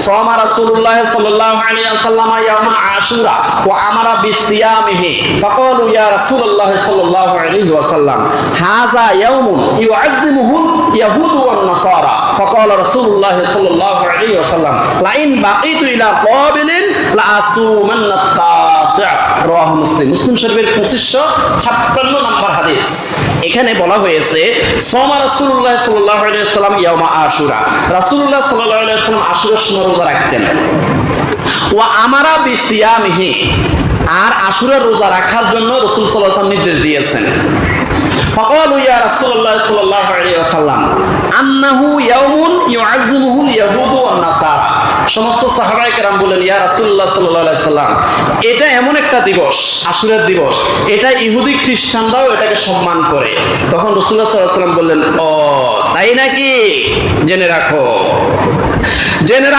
সাওমা রাসূলুল্লাহ সাল্লাল্লাহু আলাইহি ওয়াসাল্লাম ইয়াউমা আশুরা ওয়া আমারা বিসিয়ামিহি ফাকালু ইয়া রাসূলুল্লাহ সাল্লাল্লাহু আলাইহি ওয়াসাল্লাম হাযা ইয়াউমুন ইউআযজিমুহু ইয়াহুদু ওয়ান নাসারা ফাকালা রাসূলুল্লাহ সাল্লাল্লাহু আলাইহি ওয়াসাল্লাম লাইন বাকিতু ইলা কাবিলিন লা আসুমান্না তাসিআ রাওয়াহু মুসলিম। মুসলিম শরীফের 2556 নম্বর হাদিস। এখানে বলা হয়েছে সাওমা রাসূলুল্লাহ সাল্লাল্লাহু আলাইহি ওয়াসাল্লাম ইয়াউমা আশুরা, রাসূলুল্লাহ সাল্লাল্লাহু আলাইহি ওয়াসাল্লাম আশুরার সময় রোজা রাখতেন। ওয়া আমারা বিসিয়ামিহি, আর আশুরার রোজা রাখার জন্য রাসূল সাল্লাল্লাহু আলাইহি ওয়াসাল্লাম নির্দেশ দিয়েছেন। ফাকালু ইয়া রাসূলুল্লাহ সাল্লাল্লাহু আলাইহি ওয়াসাল্লাম আন্নাহু ইয়াউমুন ইউআযজিমুহু ইয়াহুদু ওয়ান নাসারা। সমস্ত সাহাবায়ে কেরাম বললেন, ইয়া রাসূলুল্লাহ সাল্লাল্লাহু আলাইহি ওয়াসাল্লাম, এটা এমন একটা দিবস, আশুরার দিবস, এটা ইহুদি খ্রিস্টানরাও এটাকে সম্মান করে। তখন রাসূলুল্লাহ সাল্লাল্লাহু আলাইহি ওয়াসাল্লাম বললেন, ও তাই নাকি, জেনে রাখো, জেনে